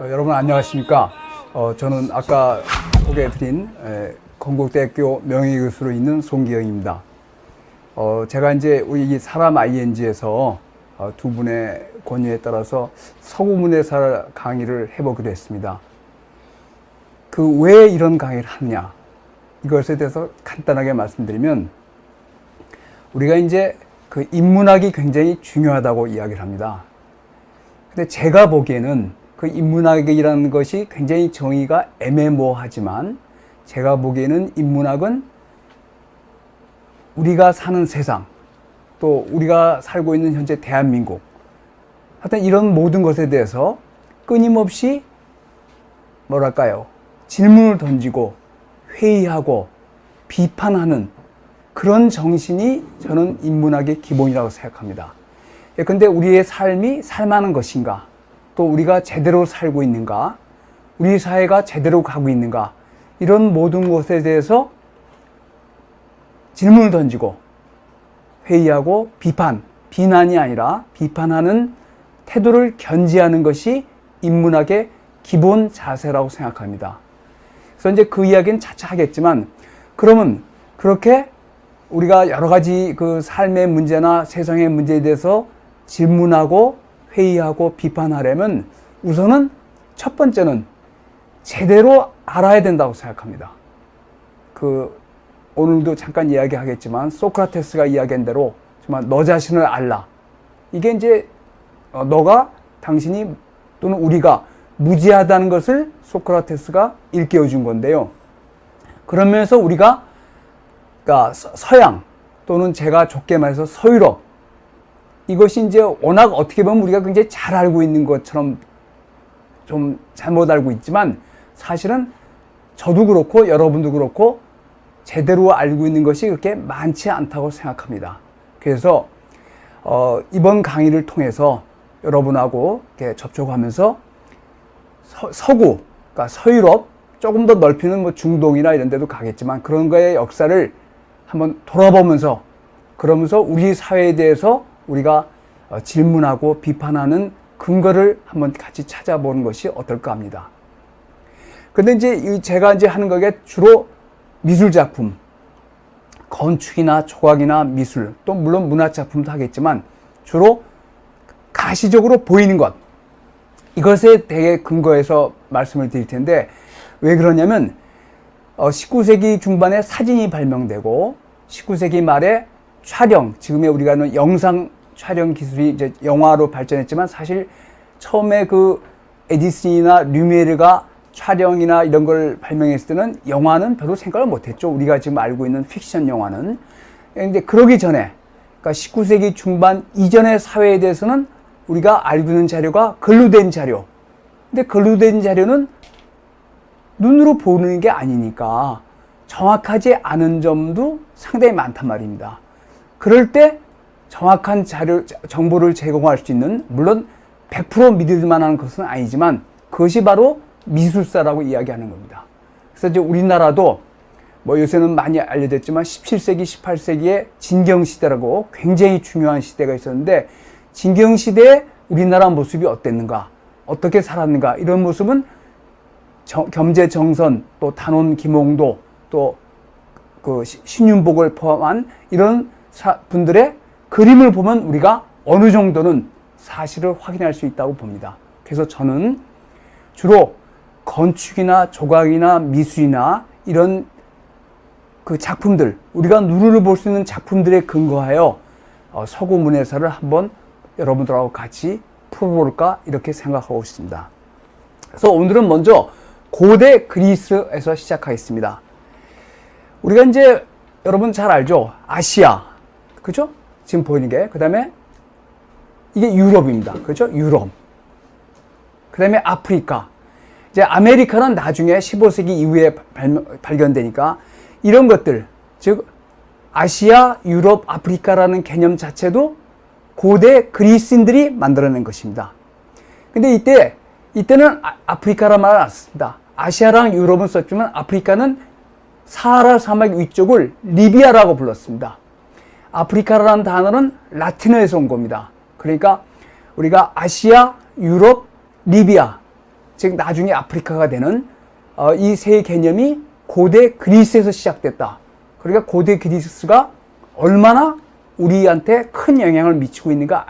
여러분 안녕하십니까? 저는 아까 소개해드린 건국대학교 명예교수로 있는 송기영입니다. 제가 이제 우리 사람 ING에서 두 분의 권유에 따라서 서구문예사 강의를 해보기로 했습니다. 왜 이런 강의를 하느냐? 이것에 대해서 간단하게 말씀드리면, 우리가 이제 인문학이 굉장히 중요하다고 이야기를 합니다. 근데 제가 보기에는 인문학이라는 것이 굉장히 정의가 애매모호하지만, 제가 보기에는 인문학은 우리가 사는 세상, 또 우리가 살고 있는 현재 대한민국, 하여튼 이런 모든 것에 대해서 끊임없이 질문을 던지고 회의하고 비판하는 그런 정신이 저는 인문학의 기본이라고 생각합니다. 근데 우리의 삶이 살만한 것인가? 또 우리가 제대로 살고 있는가? 우리 사회가 제대로 가고 있는가? 이런 모든 것에 대해서 질문을 던지고 회의하고 비난이 아니라 비판하는 태도를 견지하는 것이 인문학의 기본 자세라고 생각합니다. 그래서 이제 그 이야기는 차차 하겠지만, 그러면 그렇게 우리가 여러 가지 삶의 문제나 세상의 문제에 대해서 질문하고 회의하고 비판하려면 우선은 첫 번째는 제대로 알아야 된다고 생각합니다. 오늘도 잠깐 이야기하겠지만 소크라테스가 이야기한 대로 정말 너 자신을 알라. 이게 이제 당신이 또는 우리가 무지하다는 것을 소크라테스가 일깨워 준 건데요. 그러면서 우리가 서양 또는 제가 좋게 말해서 서유럽, 이것이 이제 워낙 어떻게 보면 우리가 굉장히 잘 알고 있는 것처럼 좀 잘못 알고 있지만, 사실은 저도 그렇고 여러분도 그렇고 제대로 알고 있는 것이 그렇게 많지 않다고 생각합니다. 그래서 이번 강의를 통해서 여러분하고 이렇게 접촉하면서 서구, 그러니까 서유럽, 조금 더 넓히는 중동이나 이런 데도 가겠지만 그런 거의 역사를 한번 돌아보면서, 그러면서 우리 사회에 대해서 우리가 질문하고 비판하는 근거를 한번 같이 찾아보는 것이 어떨까 합니다. 근데 이제 제가 하는 거게 주로 미술 작품, 건축이나 조각이나 미술, 또 물론 문화 작품도 하겠지만 주로 가시적으로 보이는 것, 이것에 대해 근거해서 말씀을 드릴 텐데, 왜 그러냐면 19세기 중반에 사진이 발명되고 19세기 말에 촬영, 지금의 우리가 하는 영상 촬영 기술이 이제 영화로 발전했지만, 사실 처음에 에디슨이나 류미에르가 촬영이나 이런 걸 발명했을 때는 영화는 별로 생각을 못했죠. 우리가 지금 알고 있는 픽션 영화는. 근데 그러기 전에, 그러니까 19세기 중반 이전의 사회에 대해서는 우리가 알고 있는 자료가 글로 된 자료. 근데 글로 된 자료는 눈으로 보는 게 아니니까 정확하지 않은 점도 상당히 많단 말입니다. 그럴 때 정확한 정보를 제공할 수 있는, 물론 100% 믿을 만한 것은 아니지만 그것이 바로 미술사라고 이야기하는 겁니다. 그래서 이제 우리나라도 요새는 많이 알려졌지만 17세기, 18세기에 진경시대라고 굉장히 중요한 시대가 있었는데, 진경시대에 우리나라 모습이 어땠는가, 어떻게 살았는가, 이런 모습은 겸재정선, 또 단원 김홍도, 또 신윤복을 포함한 이런 분들의 그림을 보면 우리가 어느 정도는 사실을 확인할 수 있다고 봅니다. 그래서 저는 주로 건축이나 조각이나 미술이나 이런 작품들, 우리가 눈으로 볼 수 있는 작품들에 근거하여 서구 문예사를 한번 여러분들하고 같이 풀어볼까, 이렇게 생각하고 있습니다. 그래서 오늘은 먼저 고대 그리스에서 시작하겠습니다. 우리가 이제 여러분 잘 알죠? 아시아, 그죠? 지금 보이는 게. 그 다음에 이게 유럽입니다. 그죠? 유럽. 그 다음에 아프리카. 이제 아메리카는 나중에 15세기 이후에 발견되니까, 이런 것들, 즉 아시아, 유럽, 아프리카라는 개념 자체도 고대 그리스인들이 만들어낸 것입니다. 근데 이때는 아프리카란 말을 안 썼습니다. 아시아랑 유럽은 썼지만 아프리카는 사하라 사막 위쪽을 리비아라고 불렀습니다. 아프리카라는 단어는 라틴어에서 온 겁니다. 그러니까 우리가 아시아, 유럽, 리비아, 즉 나중에 아프리카가 되는 이 세 개념이 고대 그리스에서 시작됐다. 그러니까 고대 그리스가 얼마나 우리한테 큰 영향을 미치고 있는가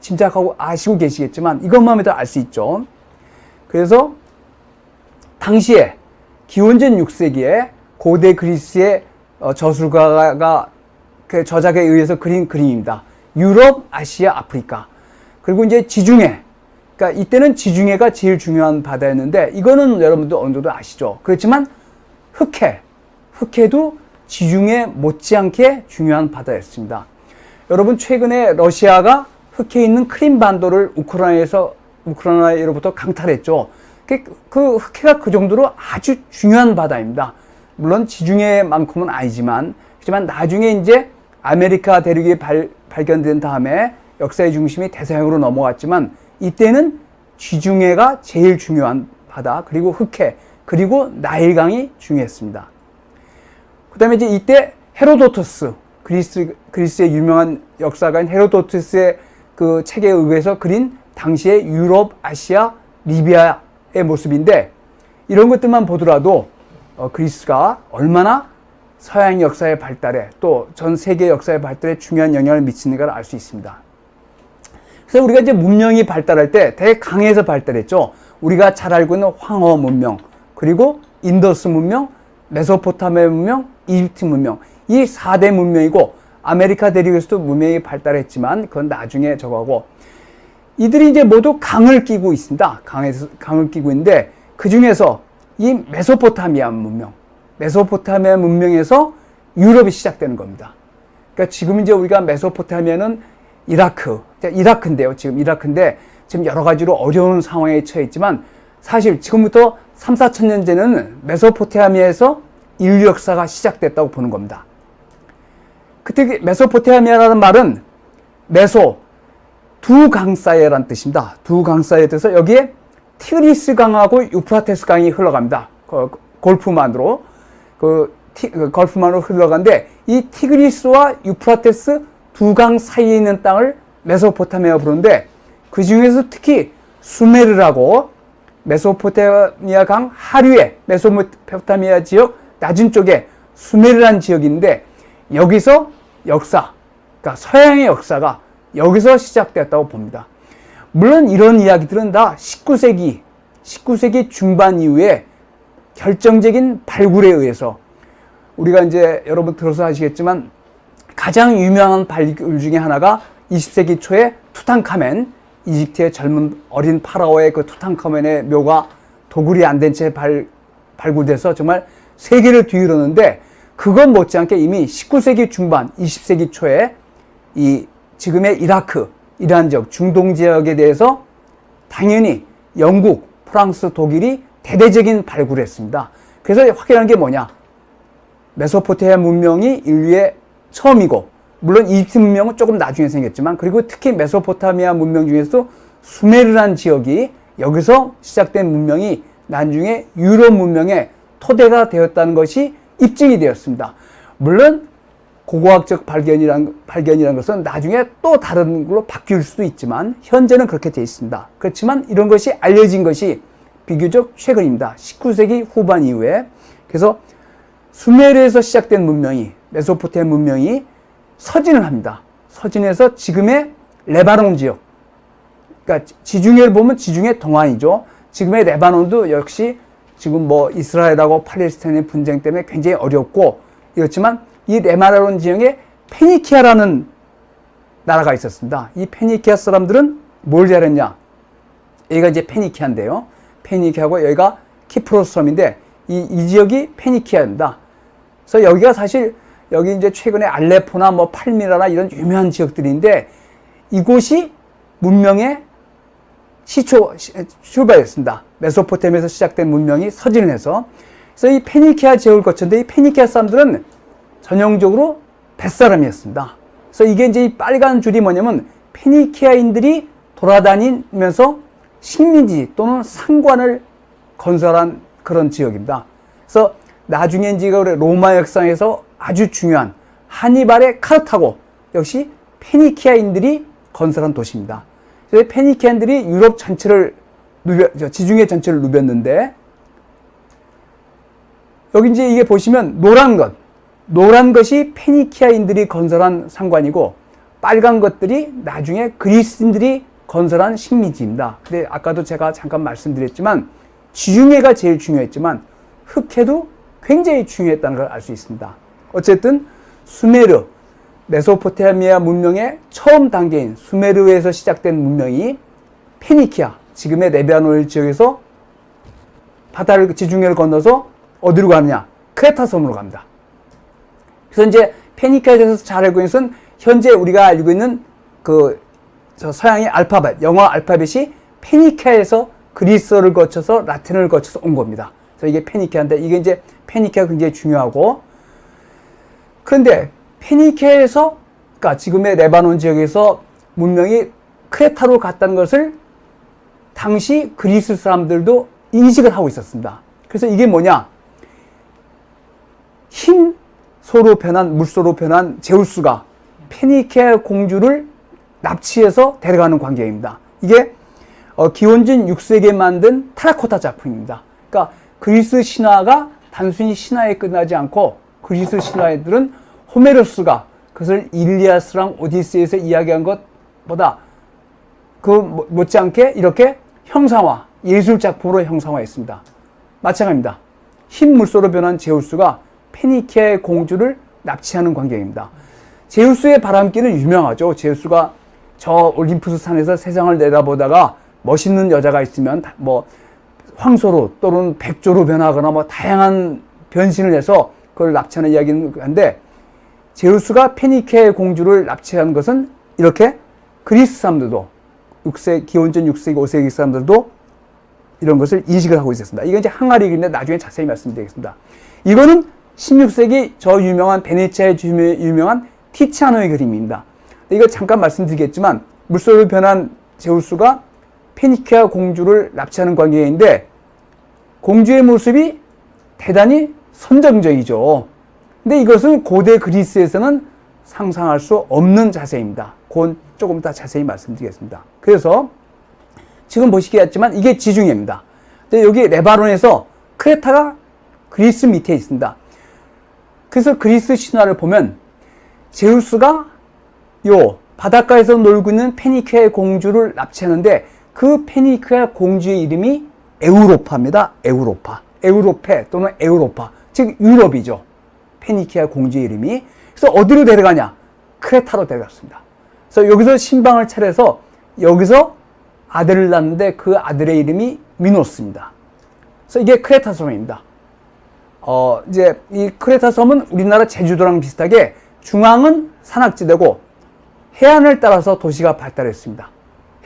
짐작하고 아시고 계시겠지만 이것만 해도 알 수 있죠. 그래서 당시에 기원전 6세기에 고대 그리스의 저술가가 그 저작에 의해서 그린 그림입니다. 유럽, 아시아, 아프리카. 그리고 이제 지중해. 그러니까 이때는 지중해가 제일 중요한 바다였는데 이거는 여러분도 어느 정도 아시죠. 그렇지만 흑해도 지중해 못지않게 중요한 바다였습니다. 여러분 최근에 러시아가 흑해에 있는 크림반도를 우크라이나로부터 강탈했죠. 그 흑해가 그 정도로 아주 중요한 바다입니다. 물론 지중해만큼은 아니지만 하지만 나중에 이제 아메리카 대륙이 발견된 다음에 역사의 중심이 대서양으로 넘어갔지만 이때는 지중해가 제일 중요한 바다, 그리고 흑해, 그리고 나일강이 중요했습니다. 그 다음에 이제 이때 헤로도토스, 그리스의 유명한 역사가인 헤로도토스의 그 책에 의해서 그린 당시의 유럽, 아시아, 리비아의 모습인데 이런 것들만 보더라도 그리스가 얼마나 서양 역사의 발달에 또 전 세계 역사의 발달에 중요한 영향을 미치는가를 알 수 있습니다. 그래서 우리가 이제 문명이 발달할 때 되게 강해서 발달했죠. 우리가 잘 알고 있는 황허 문명, 그리고 인더스 문명, 메소포타미아 문명, 이집트 문명, 이 4대 문명이고 아메리카 대륙에서도 문명이 발달했지만 그건 나중에 저거하고 이들이 이제 모두 강을 끼고 있습니다. 강을 끼고 있는데 그 중에서 이 메소포타미아 문명에서 유럽이 시작되는 겁니다. 그러니까 지금 이제 우리가 메소포타미아는 이라크인데요. 지금 이라크인데 지금 여러 가지로 어려운 상황에 처해 있지만 사실 지금부터 3, 4천 년 전에는 메소포타미아에서 인류 역사가 시작됐다고 보는 겁니다. 그때 메소포타미아라는 말은 두 강 사이라는 뜻입니다. 두 강 사이에 뜻서 여기에 티그리스 강하고 유프라테스 강이 흘러갑니다. 걸프만으로 흘러가는데 이 티그리스와 유프라테스 두 강 사이에 있는 땅을 메소포타미아 부르는데 그 중에서 특히 수메르라고 메소포타미아 강 하류의 메소포타미아 지역 낮은 쪽에 수메르라는 지역인데 여기서 그러니까 서양의 역사가 여기서 시작됐다고 봅니다. 물론 이런 이야기들은 다 19세기 중반 이후에 결정적인 발굴에 의해서 우리가 이제 여러분 들어서 아시겠지만 가장 유명한 발굴 중에 하나가 20세기 초에 투탕카멘, 이집트의 젊은 어린 파라오의 그 투탕카멘의 묘가 도굴이 안 된 채 발굴돼서 정말 세계를 뒤흔었는데 그건 못지않게 이미 19세기 중반, 20세기 초에 이 지금의 이란 지역, 중동 지역에 대해서 당연히 영국, 프랑스, 독일이 대대적인 발굴을 했습니다. 그래서 확인한 게 뭐냐? 메소포타미아 문명이 인류의 처음이고 물론 이집트 문명은 조금 나중에 생겼지만 그리고 특히 메소포타미아 문명 중에서도 수메르라는 지역이 여기서 시작된 문명이 나중에 유럽 문명의 토대가 되었다는 것이 입증이 되었습니다. 물론 고고학적 발견이라는 것은 나중에 또 다른 걸로 바뀔 수도 있지만 현재는 그렇게 되어 있습니다. 그렇지만 이런 것이 알려진 것이 비교적 최근입니다. 19세기 후반 이후에. 그래서 수메르에서 시작된 문명이 메소포타미아 문명이 서진을 합니다. 서진해서 지금의 레바논 지역, 그러니까 지중해를 보면 지중해 동안이죠. 지금의 레바논도 역시 지금 뭐 이스라엘하고 팔레스타인의 분쟁 때문에 굉장히 어렵고 이렇지만 이 레바논 지역에 페니키아라는 나라가 있었습니다. 이 페니키아 사람들은 뭘 잘했냐? 여기가 이제 페니키아인데요. 페니키아고 여기가 키프로스 섬인데 이 지역이 페니키아입니다. 그래서 여기가 사실 여기 이제 최근에 알레포나 뭐 팔미라나 이런 유명한 지역들인데 이곳이 문명의 출발이었습니다. 메소포타미아에서 시작된 문명이 서진을 해서. 그래서 이 페니키아 지역을 거쳤는데 이 페니키아 사람들은 전형적으로 뱃사람이었습니다. 그래서 이게 이제 이 빨간 줄이 뭐냐면 페니키아인들이 돌아다니면서 식민지 또는 상관을 건설한 그런 지역입니다. 그래서 나중에 이제 로마 역사에서 아주 중요한 하니발의 카르타고 역시 페니키아인들이 건설한 도시입니다. 그래서 페니키아인들이 유럽 전체를 지중해 전체를 누볐는데, 여기 이제 이게 보시면 노란 것이 페니키아인들이 건설한 상관이고, 빨간 것들이 나중에 그리스인들이 건설한 식민지입니다. 근데 아까도 제가 잠깐 말씀드렸지만, 지중해가 제일 중요했지만 흑해도 굉장히 중요했다는 걸 알 수 있습니다. 어쨌든 수메르, 메소포타미아 문명의 처음 단계인 수메르에서 시작된 문명이 페니키아, 지금의 레바논 지역에서 지중해를 건너서 어디로 가느냐? 크레타 섬으로 갑니다. 그래서 이제 페니키아에 대해서 잘 알고 있는 것은 현재 우리가 알고 있는 서양의 알파벳, 영어 알파벳이 페니키아에서 그리스어를 거쳐서 라틴어를 거쳐서 온 겁니다. 그래서 이게 페니키아인데, 이게 이제 페니키아가 굉장히 중요하고, 그런데 페니키아에서, 그러니까 지금의 레바논 지역에서 문명이 크레타로 갔다는 것을 당시 그리스 사람들도 인식을 하고 있었습니다. 그래서 이게 뭐냐? 흰소로 변한, 물소로 변한 제우스가 페니키아 공주를 납치해서 데려가는 광경입니다. 이게 기원전 6세기에 만든 테라코타 작품입니다. 그러니까 그리스 신화가 단순히 신화에 끝나지 않고, 그리스 신화들은 호메로스가 그것을 일리아스랑 오디세이에서 이야기한 것보다 못지않게 이렇게 형상화, 예술 작품으로 형상화했습니다. 마찬가지입니다. 흰 물소로 변한 제우스가 페니키아의 공주를 납치하는 광경입니다. 제우스의 바람기는 유명하죠. 제우스가 저 올림푸스 산에서 세상을 내다보다가 멋있는 여자가 있으면 황소로 또는 백조로 변하거나 다양한 변신을 해서 그걸 납치하는 이야기는 한데, 제우스가 페니키아의 공주를 납치한 것은 이렇게 그리스 사람들도 기원전 6세기, 5세기 사람들도 이런 것을 인식을 하고 있었습니다. 이건 이제 항아리 그림인데 나중에 자세히 말씀드리겠습니다. 이거는 16세기 저 유명한 베네치아의 유명한 티치아노의 그림입니다. 이거 잠깐 말씀드리겠지만, 물소로 변한 제우스가 페니키아 공주를 납치하는 광경인데, 공주의 모습이 대단히 선정적이죠. 근데 이것은 고대 그리스에서는 상상할 수 없는 자세입니다. 그건 조금 더 자세히 말씀드리겠습니다. 그래서 지금 보시겠지만 이게 지중해입니다. 근데 여기 레바논에서 크레타가 그리스 밑에 있습니다. 그래서 그리스 신화를 보면 제우스가 요 바닷가에서 놀고 있는 페니키아의 공주를 납치하는데, 그 페니키아 공주의 이름이 에우로파입니다. 에우로페 또는 에우로파, 즉 유럽이죠. 페니키아 공주의 이름이. 그래서 어디로 데려가냐? 크레타로 데려갔습니다. 그래서 여기서 신방을 차려서 여기서 아들을 낳는데, 그 아들의 이름이 미노스입니다. 그래서 이게 크레타 섬입니다. 이제 이 크레타 섬은 우리나라 제주도랑 비슷하게 중앙은 산악지대고 해안을 따라서 도시가 발달했습니다.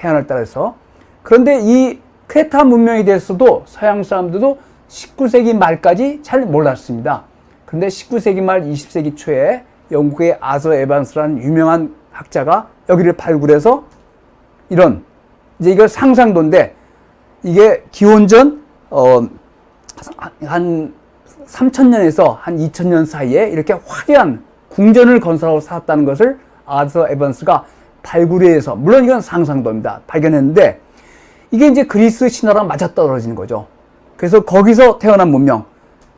해안을 따라서. 그런데 이 크레타 문명에 대해서도 서양 사람들도 19세기 말까지 잘 몰랐습니다. 그런데 19세기 말 20세기 초에 영국의 아서 에반스라는 유명한 학자가 여기를 발굴해서 이제 이거 상상도인데, 이게 기원전 한 3000년에서 한 2000년 사이에 이렇게 화려한 궁전을 건설하고 살았다는 것을 아서 에반스가 발굴해서, 물론 이건 상상도입니다, 발견했는데, 이게 이제 그리스 신화랑 맞아떨어지는 거죠. 그래서 거기서 태어난 문명,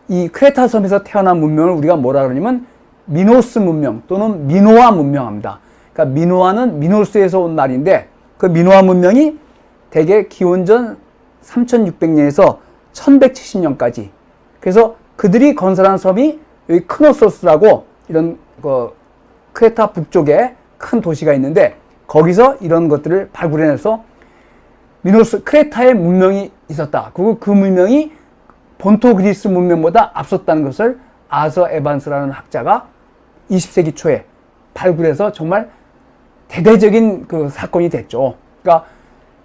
이 크레타 섬에서 태어난 문명을 우리가 뭐라 그러냐면 미노스 문명 또는 미노아 문명합니다. 그러니까 미노아는 미노스에서 온 말인데, 그 미노아 문명이 대개 기원전 3600년에서 1170년까지, 그래서 그들이 건설한 섬이 여기 크노소스라고 이런 크레타 북쪽에 큰 도시가 있는데, 거기서 이런 것들을 발굴해내서 크레타의 문명이 있었다. 그리고 그 문명이 본토 그리스 문명보다 앞섰다는 것을 아서 에반스라는 학자가 20세기 초에 발굴해서 정말 대대적인 그 사건이 됐죠. 그러니까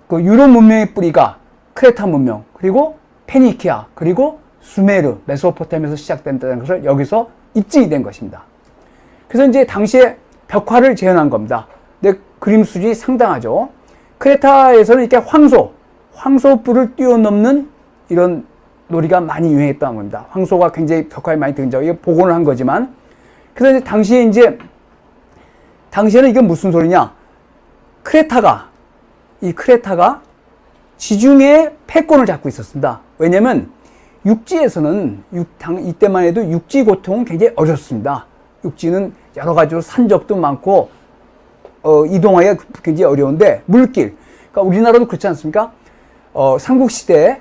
그 유럽 문명의 뿌리가 크레타 문명, 그리고 페니키아, 그리고 수메르, 메소포타미아에서 시작된다는 것을 여기서 입증이 된 것입니다. 그래서 이제 당시에 벽화를 재현한 겁니다. 근데 그림 수준이 상당하죠. 크레타에서는 이렇게 황소뿔을 뛰어넘는 이런 놀이가 많이 유행했다는 겁니다. 황소가 굉장히 벽화에 많이 등장하고, 이게 복원을 한 거지만, 그래서 당시에는 이게 무슨 소리냐? 이 크레타가 지중해 패권을 잡고 있었습니다. 왜냐면 육지에서는 이때만 해도 육지 고통은 굉장히 어렵습니다. 육지는 여러 가지로 산적도 많고 이동하기가 굉장히 어려운데 물길, 그러니까 우리나라도 그렇지 않습니까? 삼국시대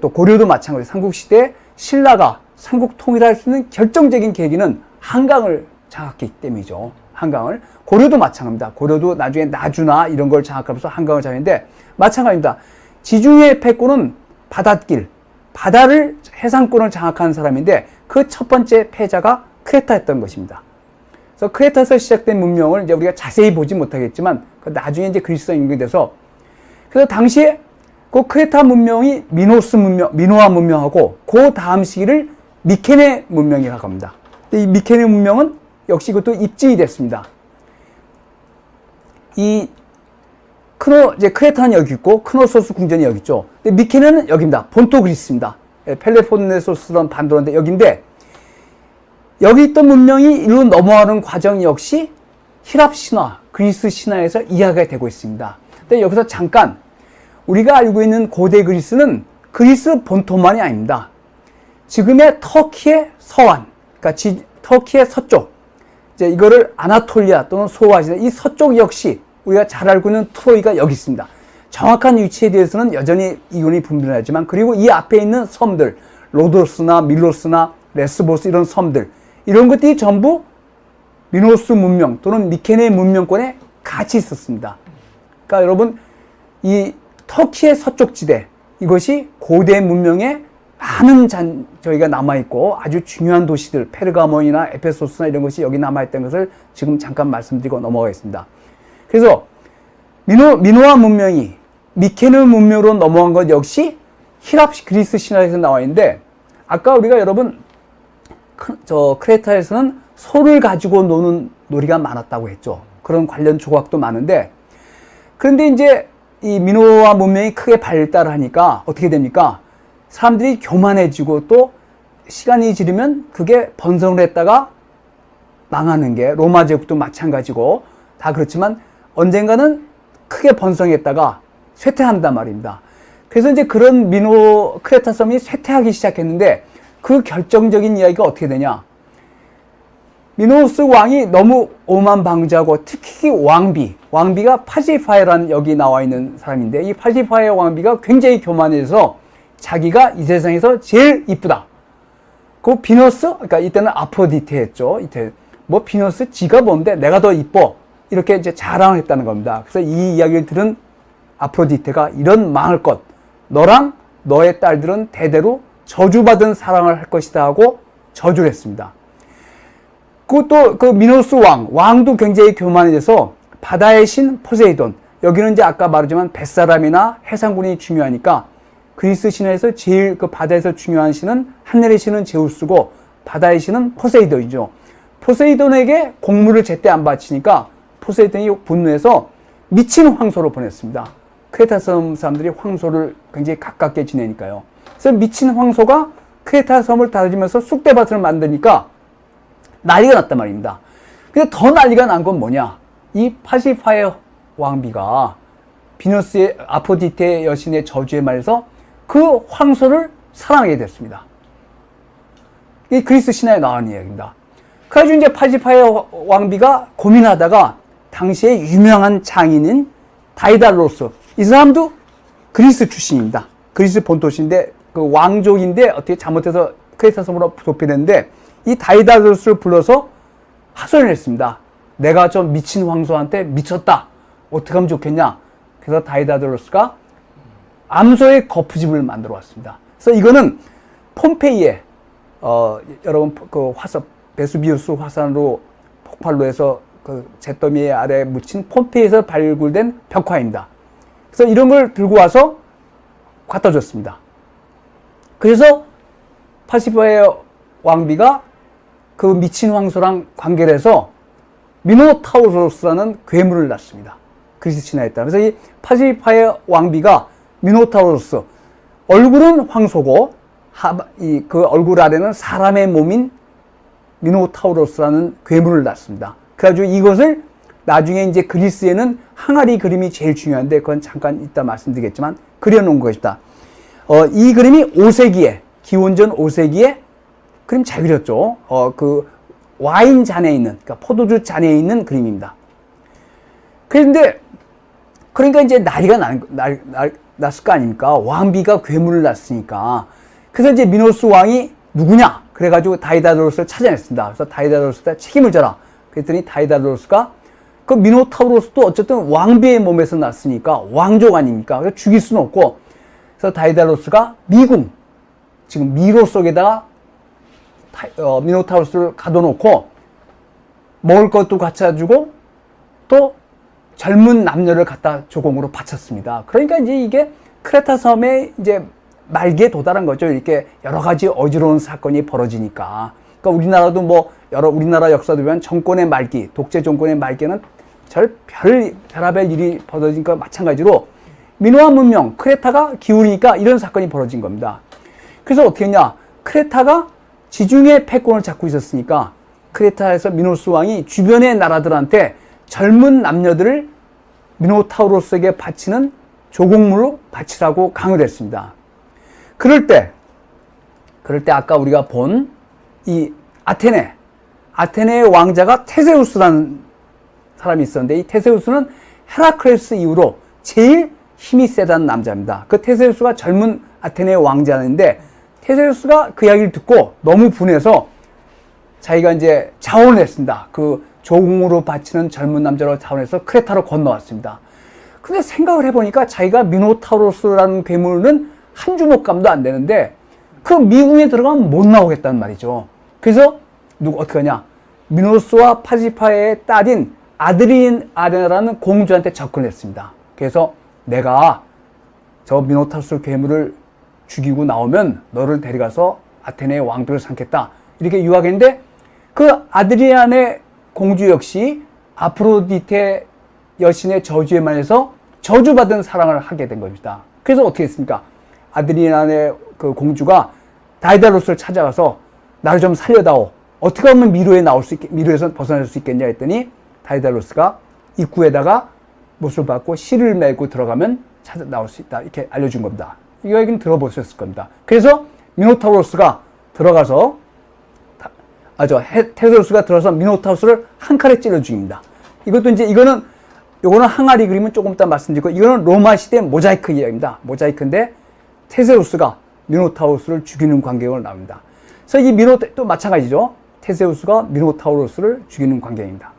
또 고려도 마찬가지. 삼국시대 신라가 삼국 통일할 수 있는 결정적인 계기는 한강을 장악했기 때문이죠. 한강을. 고려도 마찬가지입니다. 고려도 나중에 나주나 이런 걸 장악하면서 한강을 장악했는데 마찬가지입니다. 지중해 패권은 바닷길, 바다를, 해상권을 장악한 사람인데 그 첫 번째 패자가 크레타였던 것입니다. 그래서 크레타에서 시작된 문명을 이제 우리가 자세히 보지 못하겠지만 나중에 이제 그리스가 연결이 돼서, 그래서 당시에 그 크레타 문명이 미노아 문명하고 그 다음 시기를 미케네 문명이라고 합니다. 이 미케네 문명은 역시 그것도 입증이 됐습니다. 이제 크레타는 여기 있고 크노소스 궁전이 여기 있죠. 근데 미케네는 여기입니다. 본토 그리스입니다. 펠레폰네소스던 반도인데 여기인데, 여기 있던 문명이 이리로 넘어가는 과정 역시 히랍 신화, 그리스 신화에서 이야기가 되고 있습니다. 근데 여기서 잠깐, 우리가 알고 있는 고대 그리스는 그리스 본토만이 아닙니다. 지금의 터키의 서안, 그러니까 터키의 서쪽, 이제 이거를 아나톨리아 또는 소아시아, 이 서쪽 역시 우리가 잘 알고 있는 트로이가 여기 있습니다. 정확한 위치에 대해서는 여전히 이론이 분분하지만, 그리고 이 앞에 있는 섬들, 로도스나 밀로스나 레스보스 이런 섬들, 이런 것들이 전부 미노스 문명 또는 미케네 문명권에 같이 있었습니다. 그러니까 여러분, 이 터키의 서쪽 지대, 이것이 고대 문명의 많은 저희가 남아있고 아주 중요한 도시들, 페르가몬이나 에페소스나 이런 것이 여기 남아있다는 것을 지금 잠깐 말씀드리고 넘어가겠습니다. 그래서 미노아 문명이 미케네 문명으로 넘어간 것 역시 히랍 그리스 신화에서 나와 있는데, 아까 우리가 여러분 크레타에서는 소를 가지고 노는 놀이가 많았다고 했죠. 그런 관련 조각도 많은데, 그런데 이제 이 미노아 문명이 크게 발달하니까 어떻게 됩니까? 사람들이 교만해지고 또 시간이 지르면 그게 번성을 했다가 망하는 게 로마 제국도 마찬가지고 다 그렇지만 언젠가는 크게 번성했다가 쇠퇴한단 말입니다. 그래서 이제 그런 크레타 섬이 쇠퇴하기 시작했는데, 그 결정적인 이야기가 어떻게 되냐? 미노스 왕이 너무 오만방자하고 특히 왕비가 파시파에라는 여기 나와 있는 사람인데, 이 파시파에 왕비가 굉장히 교만해서 자기가 이 세상에서 제일 이쁘다. 그 비너스, 그러니까 이때는 아프로디테였죠. 이때 뭐 비너스 지가 뭔데 내가 더 이뻐, 이렇게 이제 자랑을 했다는 겁니다. 그래서 이 이야기를 들은 아프로디테가 이런 망할 것, 너랑 너의 딸들은 대대로 저주받은 사랑을 할 것이다 하고 저주를 했습니다. 그것도 그 미노스 왕도 굉장히 교만해져서 바다의 신 포세이돈, 여기는 이제 아까 말했지만 뱃사람이나 해상군이 중요하니까 그리스 신화에서 제일 그 바다에서 중요한 신은, 하늘의 신은 제우스고 바다의 신은 포세이돈이죠. 포세이돈에게 공물을 제때 안 바치니까 포세이돈이 분노해서 미친 황소로 보냈습니다. 크레타 섬 사람들이 황소를 굉장히 가깝게 지내니까요. 그래서 미친 황소가 크레타 섬을 다스리면서 쑥대밭을 만드니까 난리가 났단 말입니다. 근데 더 난리가 난 건 뭐냐? 이 파시파의 왕비가 비너스의 아포디테 여신의 저주에 말해서 그 황소를 사랑하게 됐습니다. 이 그리스 신화에 나온 이야기입니다. 그래가지고 이제 파시파의 왕비가 고민하다가 당시에 유명한 장인인 다이달로스, 이 사람도 그리스 출신입니다. 그리스 본토신데 그 왕족인데 어떻게 잘못해서 크레타 섬으로 도피됐는데, 이 다이달로스를 불러서 하소연을 했습니다. 내가 저 미친 황소한테 미쳤다. 어떻게 하면 좋겠냐? 그래서 다이다로스가 암소의 거푸집을 만들어 왔습니다. 그래서 이거는 폼페이에 여러분 그 베수비우스 화산으로 폭발로 해서 그 잿더미 아래에 묻힌 폼페이에서 발굴된 벽화입니다. 그래서 이런 걸 들고 와서 갖다 줬습니다. 그래서 파시파의 왕비가 그 미친 황소랑 관계를 해서 미노타우로스라는 괴물을 낳습니다. 그리스 신화에 따라. 그래서 이 파시파의 왕비가 미노타우로스, 얼굴은 황소고 그 얼굴 아래는 사람의 몸인 미노타우로스라는 괴물을 낳습니다. 그래가지고 이것을 나중에 이제 그리스에는 항아리 그림이 제일 중요한데, 그건 잠깐 이따 말씀드리겠지만 그려놓은 것이다. 이 그림이 5세기에, 기원전 5세기에 그림 잘 그렸죠. 그 와인 잔에 있는, 그러니까 포도주 잔에 있는 그림입니다. 그런데 그러니까 이제 난리가 났을 거 아닙니까? 왕비가 괴물을 낳았으니까. 그래서 이제 미노스 왕이 누구냐? 그래가지고 다이다로스를 찾아냈습니다. 그래서 다이다로스가 책임을 져라. 그랬더니 다이다로스가 그 미노타우로스도 어쨌든 왕비의 몸에서 났으니까 왕족 아닙니까? 그래서 죽일 수는 없고. 그래서 다이다로스가 미궁, 지금 미로 속에다가 미노타우로스를 가둬놓고 먹을 것도 갖다 주고 또 젊은 남녀를 갖다 조공으로 바쳤습니다. 그러니까 이제 이게 크레타 섬의 이제 말기에 도달한 거죠. 이렇게 여러 가지 어지러운 사건이 벌어지니까. 그러니까 우리나라도 뭐 우리나라 역사도 보면 정권의 말기, 독재 정권의 말기에는 별하별 일이 벌어지니까 마찬가지로 미노아 문명, 크레타가 기울이니까 이런 사건이 벌어진 겁니다. 그래서 어떻게 했냐? 크레타가 지중해 패권을 잡고 있었으니까 크레타에서 미노스 왕이 주변의 나라들한테 젊은 남녀들을 미노타우로스에게 바치는 조공물로 바치라고 강요를 했습니다. 그럴 때 아까 우리가 본 이 아테네의 왕자가 테세우스라는 사람이 있었는데, 이 테세우스는 헤라클레스 이후로 제일 힘이 세다는 남자입니다. 그 테세우스가 젊은 아테네의 왕자인데, 테세우스가 그 이야기를 듣고 너무 분해서 자기가 이제 자원을 했습니다. 그 조공으로 바치는 젊은 남자로 자원해서 크레타로 건너왔습니다. 근데 생각을 해보니까 자기가 미노타우로스라는 괴물은 한 주먹감도 안 되는데 그 미궁에 들어가면 못 나오겠다는 말이죠. 그래서 어떻게 하냐? 미노스와 파지파의 딸인 아드리아네라는 공주한테 접근했습니다. 그래서 내가 저 미노타우로스 괴물을 죽이고 나오면 너를 데려가서 아테네의 왕비를 삼겠다. 이렇게 유학했는데 그 아드리아네 공주 역시 아프로디테 여신의 저주에 만해서 저주받은 사랑을 하게 된 겁니다. 그래서 어떻게 했습니까? 아드리아네 그 공주가 다이다로스를 찾아가서 나를 좀 살려다오. 어떻게 하면 미로에서 벗어날 수 있겠냐 했더니 다이다로스가 입구에다가 못을 받고 실을 메고 들어가면 나올 수 있다. 이렇게 알려준 겁니다. 이 얘기는 들어보셨을 겁니다. 그래서 미노타우로스가 들어가서 테세우스가 들어서 미노타우로스를 한 칼에 찔러 죽입니다. 이것도 이제 요거는 항아리 그림은 조금 이따 말씀드리고, 이거는 로마 시대 모자이크 이야기입니다. 모자이크인데 테세우스가 미노타우로스를 죽이는 광경을 나옵니다. 그래서 또 마찬가지죠. 테세우스가 미노타우로스를 죽이는 광경입니다.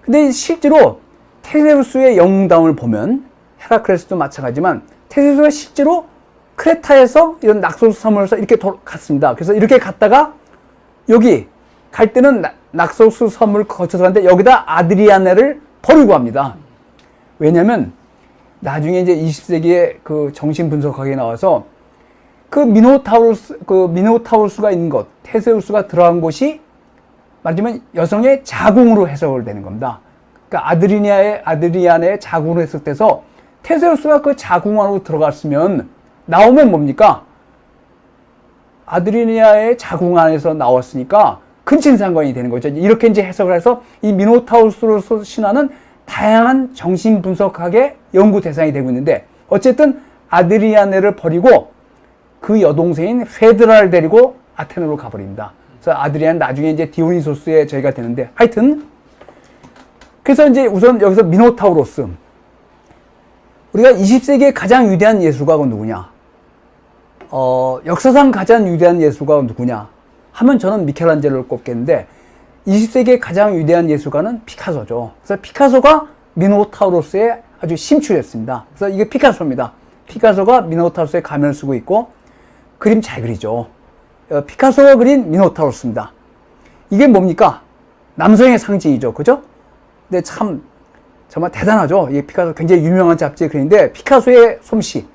근데 실제로 테세우스의 영웅담을 보면 헤라클레스도 마찬가지지만 테세우스가 실제로 크레타에서 이런 낙소스 섬에서 이렇게 갔습니다. 그래서 이렇게 갔다가 여기 갈 때는 낙소스 섬을 거쳐서 갔는데 여기다 아드리아네를 버리고 합니다. 왜냐면 나중에 이제 20세기에 그 정신분석학에 나와서 그 미노타우로스가 있는 곳, 테세우스가 들어간 곳이 말하자면 여성의 자궁으로 해석을 되는 겁니다. 그러니까 아드리아네의 자궁으로 해석돼서 테세우스가 그 자궁 안으로 들어갔으면 나오면 뭡니까? 아드리아의 자궁 안에서 나왔으니까 근친상간이 되는 거죠. 이렇게 이제 해석을 해서 이 미노타우로스 신화는 다양한 정신분석학의 연구 대상이 되고 있는데, 어쨌든 아드리아네를 버리고 그 여동생인 페드라를 데리고 아테네로 가버립니다. 그래서 아드리아는 나중에 이제 디오니소스의 저희가 되는데, 하여튼 그래서 이제 우선 여기서 미노타우로스, 우리가 20세기의 가장 위대한 예술가가 누구냐? 역사상 가장 위대한 예술가가 누구냐? 하면 저는 미켈란젤로를 꼽겠는데, 20세기의 가장 위대한 예술가는 피카소죠. 그래서 피카소가 미노타우로스에 아주 심취했습니다. 그래서 이게 피카소입니다. 피카소가 미노타우로스의 가면을 쓰고 있고 그림 잘 그리죠. 피카소가 그린 미노타우로스입니다. 이게 뭡니까? 남성의 상징이죠. 그죠? 근데 정말 대단하죠. 이 피카소 굉장히 유명한 잡지의 글인데, 피카소의 솜씨.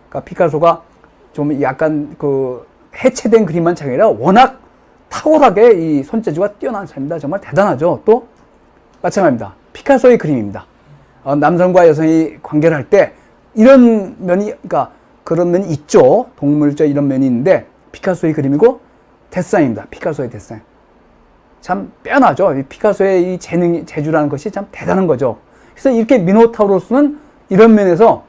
그러니까 피카소가 좀 약간 그 해체된 그림만 잘 아니라 워낙 탁월하게 이 손재주가 뛰어난 사람입니다. 정말 대단하죠. 또 마찬가지입니다. 피카소의 그림입니다. 남성과 여성이 관계를 할 때 이런 면이, 그러니까 그런 면이 있죠. 동물적 이런 면이 있는데, 피카소의 그림이고 데상입니다. 피카소의 데상. 참 빼어나죠. 이 피카소의 이 재주라는 것이 참 대단한 거죠. 그래서 이렇게 미노타우로스는 이런 면에서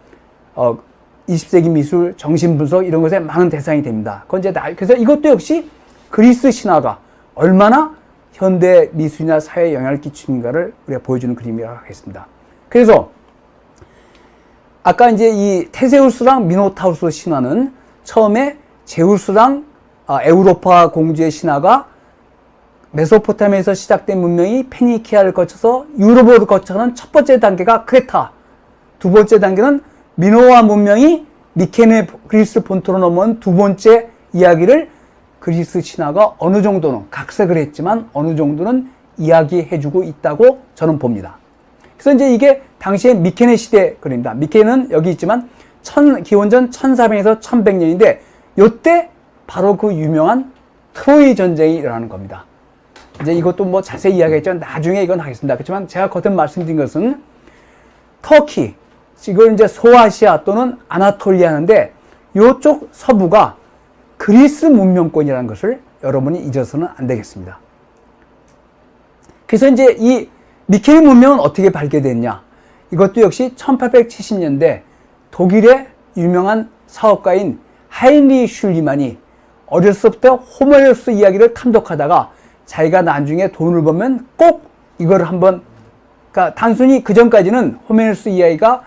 20세기 미술, 정신분석 이런 것에 많은 대상이 됩니다. 그래서 이것도 역시 그리스 신화가 얼마나 현대 미술이나 사회에 영향을 끼치는가를 우리가 보여주는 그림이라고 하겠습니다. 그래서 아까 이제 이 테세우스랑 미노타우스 신화는 처음에 제우스랑 에우로파 공주의 신화가 메소포타미아에서 시작된 문명이 페니키아를 거쳐서 유럽으로 거쳐가는 첫 번째 단계가 크레타, 두 번째 단계는 미노아 문명이 미케네 그리스 본토로 넘어온 두 번째 이야기를 그리스 신화가 어느 정도는 각색을 했지만 어느 정도는 이야기해주고 있다고 저는 봅니다. 그래서 이제 이게 당시에 미케네 시대 그림입니다. 미케네는 여기 있지만 기원전 1400에서 1100년인데 이때 바로 그 유명한 트로이 전쟁이 일어나는 겁니다. 이제 이것도 뭐 자세히 이야기했죠. 나중에 이건 하겠습니다. 그렇지만 제가 거듭 말씀드린 것은 터키, 이걸 이제 소아시아 또는 아나톨리아인데 이쪽 서부가 그리스 문명권이라는 것을 여러분이 잊어서는 안 되겠습니다. 그래서 이제 이 미케네 문명은 어떻게 발견됐냐? 이것도 역시 1870년대 독일의 유명한 사업가인 하인리 슐리만이 어렸을 때 호메로스 이야기를 탐독하다가 자기가 나중에 돈을 벌면 꼭 이걸 한번, 그러니까 단순히 그 전까지는 호메로스 이야기가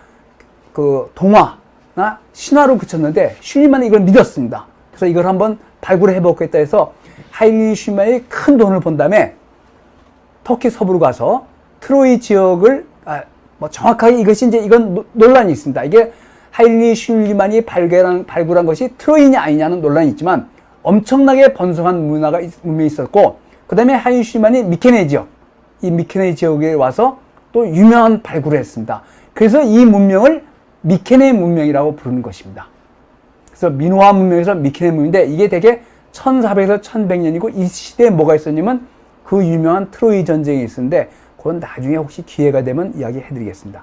그 동화나 신화로 그쳤는데 슐리만이 이걸 믿었습니다. 그래서 이걸 한번 발굴해 보겠다 해서 하인리 슐리만이 큰 돈을 번 다음에 터키 서부로 가서 트로이 지역을 뭐 정확하게 이것이 이제 이건 논란이 있습니다. 이게 하인리 슐리만이 발굴한 것이 트로이냐 아니냐는 논란이 있지만 엄청나게 번성한 문명이 있었고, 그 다음에 하인리 슐리만이 미케네 지역, 이 미케네 지역에 와서 또 유명한 발굴을 했습니다. 그래서 이 문명을 미케네 문명이라고 부르는 것입니다. 그래서 미노아 문명에서 미케네 문명인데 이게 대개 1400에서 1100년이고 이 시대에 뭐가 있었냐면 그 유명한 트로이 전쟁이 있었는데 그건 나중에 혹시 기회가 되면 이야기 해드리겠습니다.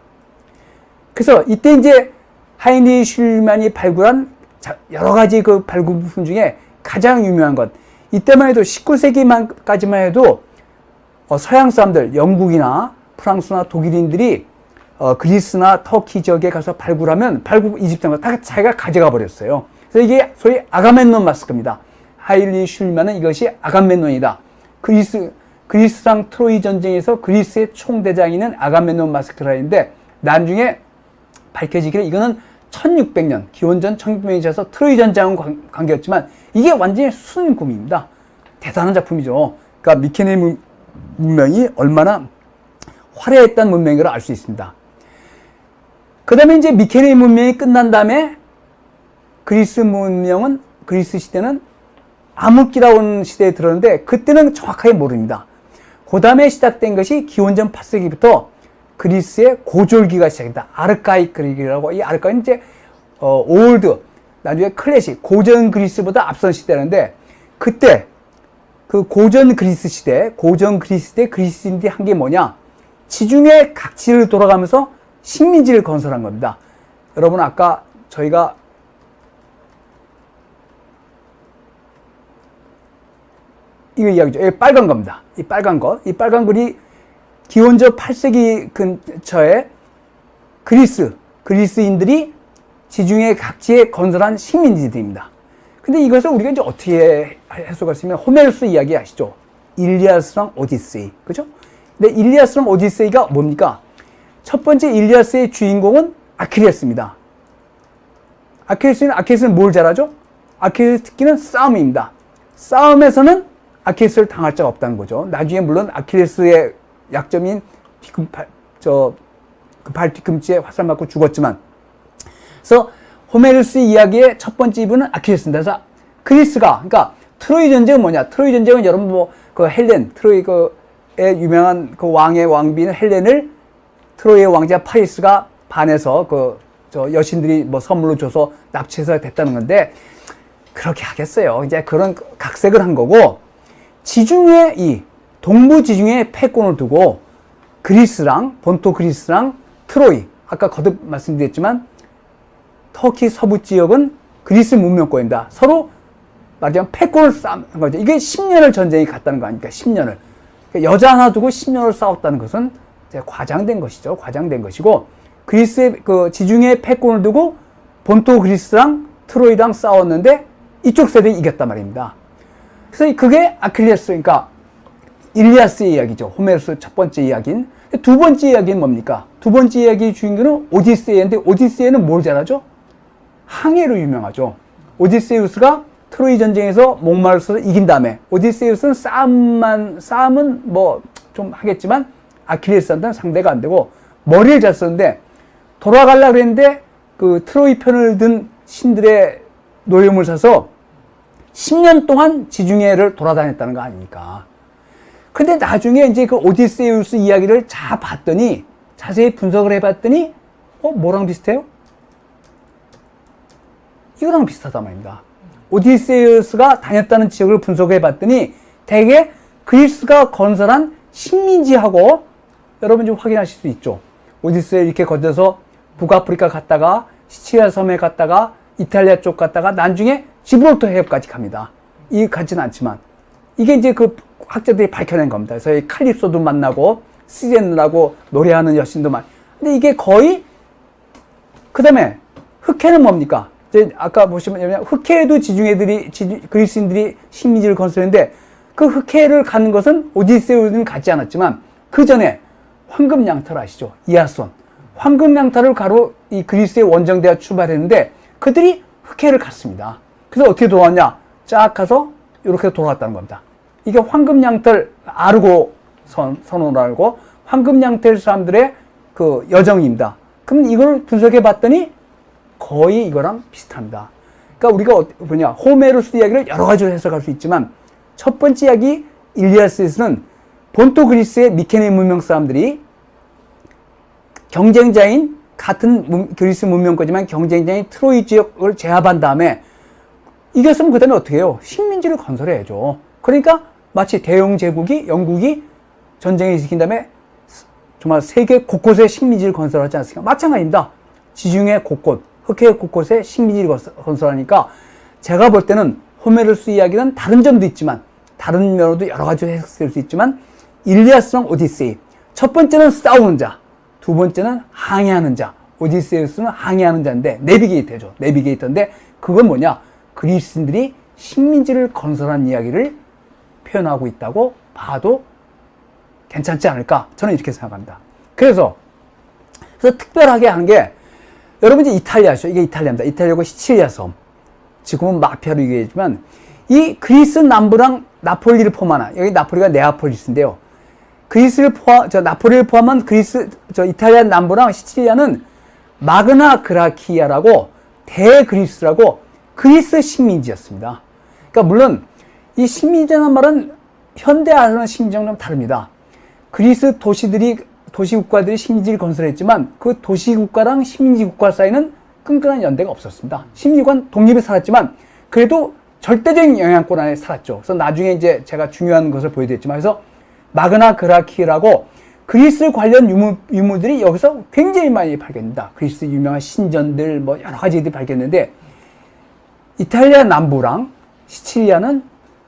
그래서 이때 이제 하인리 슐만이 발굴한 여러 가지 그 발굴품 중에 가장 유명한 것, 이때만 해도 19세기까지만 해도 서양 사람들, 영국이나 프랑스나 독일인들이 그리스나 터키 지역에 가서 발굴하면 발굴 이집트나 다 자기가 가져가 버렸어요. 그래서 이게 소위 아가멤논 마스크입니다. 하인리 슐만은 이것이 아가멤논이다. 그리스랑 트로이 전쟁에서 그리스의 총대장이는 아가멤논 마스크라 했는데 나중에 밝혀지기를 이거는 1600년, 기원전 1600년에 있어서 트로이 전쟁과 관계였지만 이게 완전히 순금입니다. 대단한 작품이죠. 그러니까 미케네 문명이 얼마나 화려했던 문명인 걸 알 수 있습니다. 그 다음에 이제 미케네 문명이 끝난 다음에 그리스 시대는 암흑기라고 하는 시대에 들었는데 그때는 정확하게 모릅니다. 그 다음에 시작된 것이 기원전 8세기부터 그리스의 고졸기가 시작된다. 아르카이크라고, 이 아르카이는 이제 올드, 나중에 클래식, 고전 그리스보다 앞선 시대인데 그때 그 고전 그리스 시대 그리스인들이 한 게 뭐냐? 지중해 각지를 돌아가면서 식민지를 건설한 겁니다. 여러분 아까 저희가 이거 이야기죠. 이 빨간 겁니다. 이 빨간 글이 기원전 8세기 근처에 그리스인들이 지중해 각지에 건설한 식민지들입니다. 근데 이것을 우리가 이제 어떻게 해석할 수 있냐면 호메로스 이야기 아시죠? 일리아스랑 오디세이. 그죠? 근데 일리아스랑 오디세이가 뭡니까? 첫 번째 일리아스의 주인공은 아킬레스입니다. 아킬레스는 뭘 잘하죠? 아킬레스 특기는 싸움입니다. 싸움에서는 아킬레스를 당할 자가 없다는 거죠. 나중에 물론 아킬레스의 약점인 발 뒤꿈치에 화살 맞고 죽었지만, 그래서 호메로스 이야기의 첫 번째 이분은 아킬레스입니다. 그래서 그러니까 트로이 전쟁은 뭐냐? 트로이 전쟁은 여러분 그 헬렌, 트로이의 유명한 그 왕의 왕비인 헬렌을 트로이의 왕자 파리스가 반해서 여신들이 선물로 줘서 납치해서 됐다는 건데, 그렇게 하겠어요. 이제 그런 각색을 한 거고, 동부 지중해 패권을 두고 본토 그리스랑 트로이, 아까 거듭 말씀드렸지만 터키 서부 지역은 그리스 문명권입니다. 서로 말하자면 패권을 싸운 거죠. 이게 10년을 전쟁이 갔다는 거 아닙니까? 10년을. 여자 하나 두고 10년을 싸웠다는 것은 이제 과장된 것이죠. 과장된 것이고, 그리스의 지중해 패권을 두고 본토 그리스랑 트로이랑 싸웠는데 이쪽 세력이 이겼단 말입니다. 그래서 그게 아킬레스, 그러니까 일리아스의 이야기죠. 호메로스 첫 번째 이야기인. 두 번째 이야기는 뭡니까? 두 번째 이야기의 주인공은 오디세이인데 오디세이는 뭘 잘하죠? 항해로 유명하죠. 오디세우스가 트로이 전쟁에서 목마르서 이긴 다음에 오디세우스는 싸움은 뭐 좀 하겠지만 아킬레스한테는 상대가 안 되고 머리를 잘 썼는데 돌아가려고 했는데 그 트로이 편을 든 신들의 노여움을 사서 10년 동안 지중해를 돌아다녔다는 거 아닙니까? 근데 나중에 이제 그 오디세우스 이야기를 잘 봤더니, 자세히 분석을 해봤더니, 뭐랑 비슷해요? 이거랑 비슷하단 말입니다. 오디세우스가 다녔다는 지역을 분석해봤더니, 대개 그리스가 건설한 식민지하고, 여러분 좀 확인하실 수 있죠. 오디세우 이렇게 건져서 북아프리카 갔다가, 시칠리아 섬에 갔다가, 이탈리아 쪽 갔다가, 나중에 지브롤터 해협까지 갑니다. 이 같지는 않지만, 이게 이제 그 학자들이 밝혀낸 겁니다. 그래서 이 칼립소도 만나고 시제느라고 노래하는 여신도 근데 이게 거의 그 다음에 흑해는 뭡니까? 이제 아까 보시면 흑해에도 그리스인들이 식민지를 건설했는데 그 흑해를 가는 것은 오디세우스는 가지 않았지만 그 전에 황금양탈 아시죠? 이아손 황금양탈을 가로 이 그리스의 원정대가 출발했는데 그들이 흑해를 갔습니다. 그래서 어떻게 돌아왔냐? 쫙 가서 이렇게 돌아왔다는 겁니다. 이게 황금양털 아르고 선언을 알고 황금양털 사람들의 그 여정입니다. 그럼 이걸 분석해 봤더니 거의 이거랑 비슷합니다. 그러니까 우리가 호메로스 이야기를 여러 가지로 해석할 수 있지만 첫 번째 이야기 일리아스에서는 본토 그리스의 미케네 문명 사람들이 경쟁자인 같은 그리스 문명거지만 경쟁자인 트로이 지역을 제압한 다음에 이겼으면 그 다음에 어떻게 해요? 식민지를 건설해야죠. 그러니까 마치 대영 제국이 영국이 전쟁을 일으킨 다음에 정말 세계 곳곳에 식민지를 건설하지 않습니까? 마찬가지입니다. 지중해 곳곳, 흑해 곳곳에 식민지를 건설하니까 제가 볼 때는 호메로스 이야기는 다른 점도 있지만 다른 면으로도 여러 가지로 해석될 수 있지만 일리아스랑 오디세이 첫 번째는 싸우는 자, 두 번째는 항해하는 자. 오디세우스는 항해하는 자인데 내비게이터죠. 내비게이터인데 그건 뭐냐? 그리스인들이 식민지를 건설한 이야기를 표현하고 있다고 봐도 괜찮지 않을까? 저는 이렇게 생각합니다. 그래서 특별하게 한 게 여러분 이제 이탈리아죠. 이게 이탈리아입니다. 이탈리아고 시칠리아 섬. 지금은 마피아로 얘기하지만 이 그리스 남부랑 나폴리를 포함하나 여기 나폴리가 네아폴리스인데요. 나폴리를 포함한 이탈리아 남부랑 시칠리아는 마그나 그라키아라고 대그리스라고 그리스 식민지였습니다. 그러니까 물론 이 식민지라는 말은 현대화하는 식민지랑 좀 다릅니다. 그리스 도시국가들이 식민지를 건설했지만 그 도시국가랑 식민지국가 사이는 끈끈한 연대가 없었습니다. 식민지국가는 독립에 살았지만 그래도 절대적인 영향권 안에 살았죠. 그래서 나중에 이제 제가 중요한 것을 보여드렸지만 그래서 마그나 그라키라고 그리스 관련 유물들이 여기서 굉장히 많이 발견됩니다. 그리스 유명한 신전들 뭐 여러 가지들이 발견됐는데 이탈리아 남부랑 시칠리아는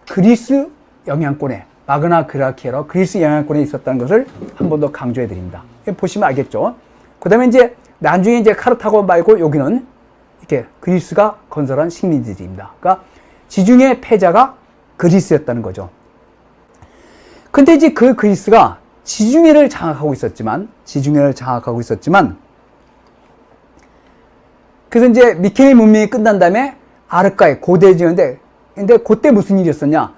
그리스 영향권에 마그나 그라키아로 그리스 영향권에 있었다는 것을 한 번 더 강조해 드립니다. 보시면 알겠죠. 그 다음에 이제 나중에 이제 카르타고 말고 여기는 이렇게 그리스가 건설한 식민지입니다. 그러니까 지중해 패자가 그리스였다는 거죠. 근데 이제 그 그리스가 지중해를 장악하고 있었지만 그래서 이제 미케네 문명이 끝난 다음에 아르카에 고대 지었는데 근데 그때 무슨 일이 있었냐?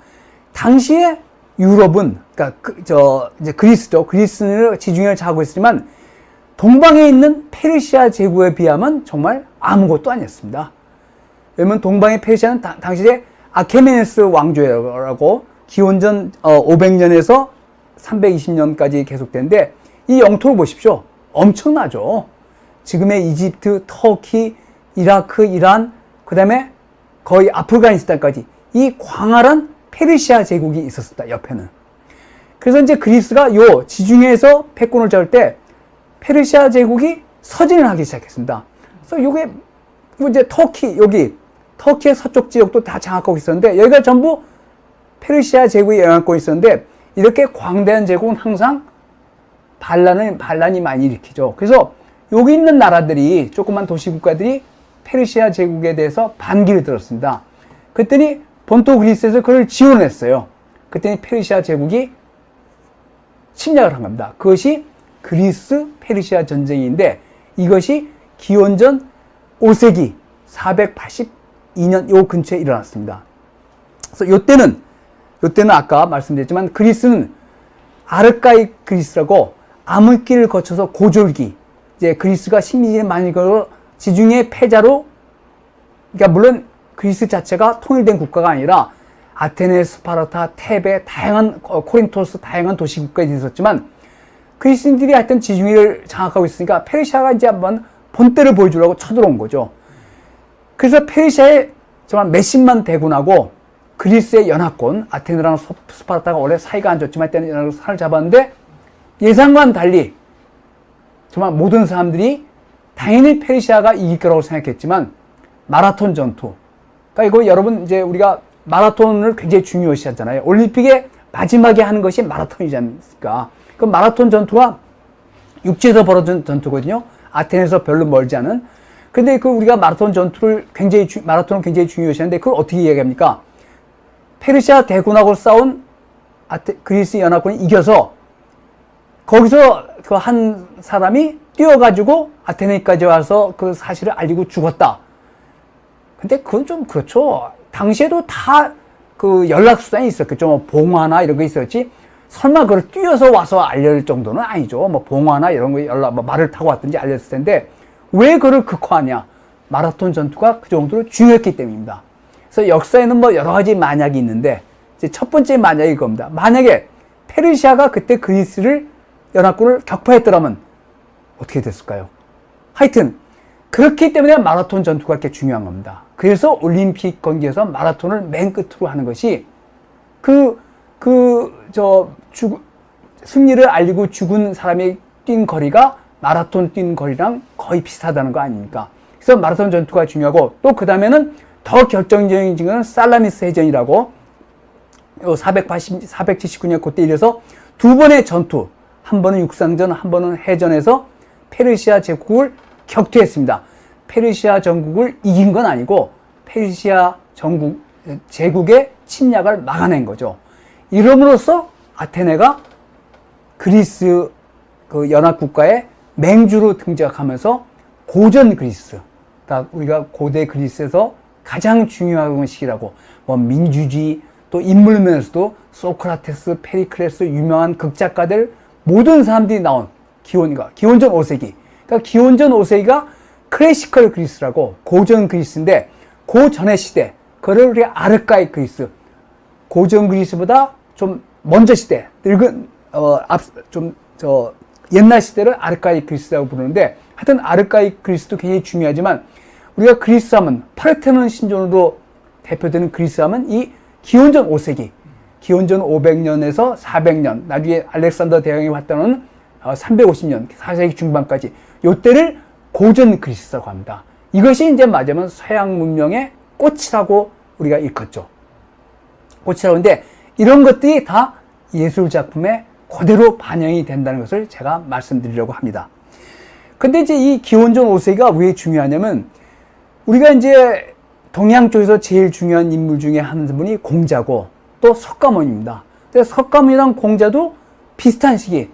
당시에 유럽은 그러니까 이제 그리스죠. 그리스는 지중해를 장악하고 있었지만 동방에 있는 페르시아 제국에 비하면 정말 아무것도 아니었습니다. 왜냐면 동방의 페르시아는 당시에 아케메네스 왕조라고 기원전 500년에서 320년까지 계속되는데 이 영토를 보십시오. 엄청나죠. 지금의 이집트, 터키, 이라크, 이란, 그 다음에 거의 아프가니스탄까지 이 광활한 페르시아 제국이 있었습니다. 옆에는. 그래서 이제 그리스가 요 지중해에서 패권을 잡을 때 페르시아 제국이 서진을 하기 시작했습니다. 그래서 요게 이제 터키의 서쪽 지역도 다 장악하고 있었는데 여기가 전부 페르시아 제국의 영향권이 있었는데 이렇게 광대한 제국은 항상 반란이 많이 일으키죠. 그래서 여기 있는 나라들이 조그만 도시국가들이 페르시아 제국에 대해서 반기를 들었습니다. 그랬더니 본토 그리스에서 그를 지원했어요. 그랬더니 페르시아 제국이 침략을 한 겁니다. 그것이 그리스 페르시아 전쟁인데 이것이 기원전 5세기 482년 요 근처에 일어났습니다. 그래서 요때는 아까 말씀드렸지만 그리스는 아르카이 그리스라고 암흑기를 거쳐서 고졸기, 이제 그리스가 식민지를 많이 걸어 지중해 패자로, 그러니까 물론 그리스 자체가 통일된 국가가 아니라 아테네, 스파르타, 테베, 다양한 코린토스 다양한 도시 국가에 있었지만 그리스인들이 하여튼 지중해를 장악하고 있으니까 페르시아가 이제 한번 본때를 보여주려고 쳐들어온 거죠. 그래서 페르시아에 정말 몇십만 대군하고 그리스의 연합군, 아테네랑 스파르타가 원래 사이가 안 좋지만 때는 연합으로 산을 잡았는데 예상과는 달리 정말 모든 사람들이 당연히 페르시아가 이길 거라고 생각했지만 마라톤 전투. 그러니까 이거 여러분 이제 우리가 마라톤을 굉장히 중요시 하잖아요. 올림픽의 마지막에 하는 것이 마라톤이지 않습니까? 그 마라톤 전투가 육지에서 벌어진 전투거든요. 아테네에서 별로 멀지 않은. 근데 그 우리가 마라톤 전투를 마라톤을 굉장히 중요시 하는데 그걸 어떻게 이야기합니까? 페르시아 대군하고 싸운 그리스 연합군이 이겨서 거기서 그 한 사람이 뛰어가지고 아테네까지 와서 그 사실을 알리고 죽었다. 근데 그건 좀 그렇죠. 당시에도 다 그 연락수단이 있었겠죠. 뭐 봉화나 이런 거 있었지. 설마 그걸 뛰어서 와서 알릴 정도는 아니죠. 뭐 봉화나 이런 거 뭐 말을 타고 왔든지 알렸을 텐데 왜 그걸 극화하냐? 마라톤 전투가 그 정도로 중요했기 때문입니다. 그래서 역사에는 뭐 여러 가지 만약이 있는데 이제 첫 번째 만약이 겁니다. 만약에 페르시아가 그때 그리스를 연합군을 격파했더라면 어떻게 됐을까요? 하여튼 그렇기 때문에 마라톤 전투가 이렇게 중요한 겁니다. 그래서 올림픽 경기에서 마라톤을 맨 끝으로 하는 것이 승리를 알리고 죽은 사람이 뛴 거리가 마라톤 뛴 거리랑 거의 비슷하다는 거 아닙니까? 그래서 마라톤 전투가 중요하고 또 그 다음에는 더 결정적인 건 살라미스 해전이라고 479년 그때 이래서 두 번의 전투, 한 번은 육상전, 한 번은 해전에서 페르시아 제국을 격퇴했습니다. 페르시아 전국을 이긴 건 아니고 페르시아 제국의 침략을 막아낸 거죠. 이름으로써 아테네가 그리스 그 연합국가의 맹주로 등장하면서 고전 그리스, 그러니까 우리가 고대 그리스에서 가장 중요한 시기라고, 뭐 민주주의, 또 인물면에서도 소크라테스, 페리클레스, 유명한 극작가들 모든 사람들이 나온 기원전 5세기. 그러니까 기원전 5세기가 클래시컬 그리스라고 고전 그리스인데 그 전의 시대, 그걸 우리가 아르카이 그리스, 고전 그리스보다 좀 먼저 시대, 옛날 시대를 아르카이 그리스라고 부르는데 하여튼 아르카이 그리스도 굉장히 중요하지만 우리가 그리스 하면 파르테논 신전으로 대표되는 그리스 하면 이 기원전 5세기, 기원전 500년에서 400년, 나중에 알렉산더 대왕이 왔다는 350년, 4세기 중반까지 요때를 고전 그리스라고 합니다. 이것이 이제 맞으면 서양 문명의 꽃이라고 우리가 일컫죠. 꽃이라고 하는데 이런 것들이 다 예술 작품에 그대로 반영이 된다는 것을 제가 말씀드리려고 합니다. 근데 이제 이 기원전 5세기가 왜 중요하냐면 우리가 이제 동양 쪽에서 제일 중요한 인물 중에 한 분이 공자고 또 석가모니입니다. 근데 석가모니랑 공자도 비슷한 시기,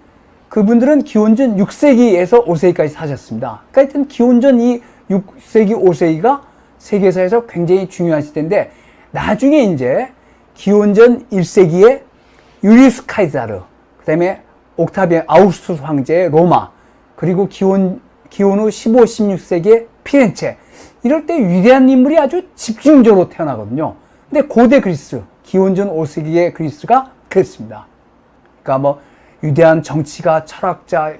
그분들은 기원전 6세기에서 5세기까지 사셨습니다. 그러니까 하여튼 기원전 이 6세기, 5세기가 세계사에서 굉장히 중요한 시대인데 나중에 이제 기원전 1세기에 유리우스 카이사르, 그 다음에 옥타비안 아우구스투스 황제의 로마, 그리고 기원 후 15, 16세기의 피렌체, 이럴 때 위대한 인물이 아주 집중적으로 태어나거든요. 근데 고대 그리스, 기원전 5세기의 그리스가 그랬습니다. 그러니까 뭐 위대한 정치가, 철학자,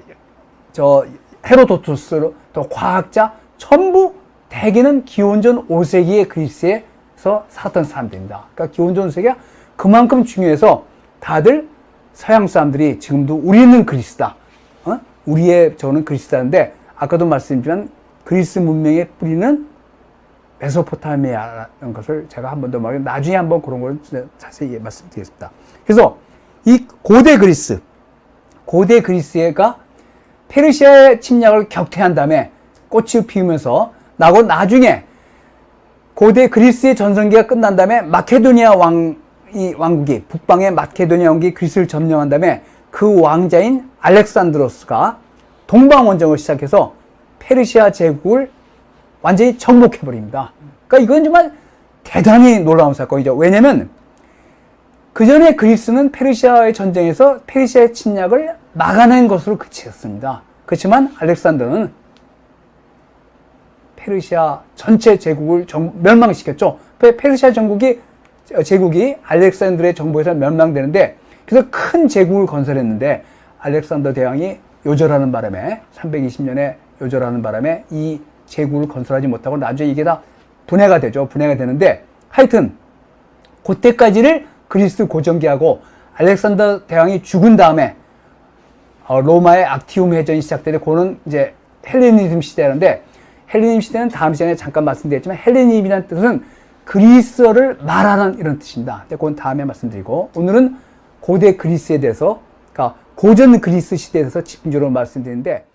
헤로도투스, 또 과학자, 전부 대개는 기원전 5세기의 그리스에서 살았던 사람들입니다. 그러니까 기원전 5세기가 그만큼 중요해서 다들 서양 사람들이 지금도 우리는 그리스다, 우리의 저는 그리스다는데 아까도 말씀드렸지만 그리스 문명의 뿌리는 메소포타미아라는 것을 제가 한 번 더 말해 나중에 한번 그런 걸 자세히 말씀드리겠습니다. 그래서 이 고대 그리스가 페르시아의 침략을 격퇴한 다음에 꽃이 피우면서 나고 나중에 고대 그리스의 전성기가 끝난 다음에 마케도니아 왕국이 북방의 마케도니아 왕국이 그리스를 점령한 다음에 그 왕자인 알렉산드로스가 동방 원정을 시작해서 페르시아 제국을 완전히 정복해 버립니다. 그러니까 이건 정말 대단히 놀라운 사건이죠. 왜냐면 그 전에 그리스는 페르시아의 전쟁에서 페르시아의 침략을 막아낸 것으로 그치었습니다. 그렇지만 알렉산더는 페르시아 전체 제국을 멸망시켰죠. 페르시아 제국이 알렉산더의 정복에서 멸망되는데, 그래서 큰 제국을 건설했는데 알렉산더 대왕이 요절하는 바람에 320년에 요절하는 바람에 이 제국을 건설하지 못하고 나중에 이게 다 분해가 되죠. 분해가 되는데 하여튼 그때까지를 그리스 고정기하고 알렉산더 대왕이 죽은 다음에 로마의 악티움 해전이 시작되는데 그거는 이제 헬레니즘 시대라는데, 헬레니즘 시대는 다음 시간에 잠깐 말씀드렸지만 헬레니즘이라는 뜻은 그리스어를 말하는 이런 뜻입니다. 그건 다음에 말씀드리고, 오늘은 고대 그리스에 대해서, 그러니까 고전 그리스 시대에 대해서 집중적으로 말씀드리는데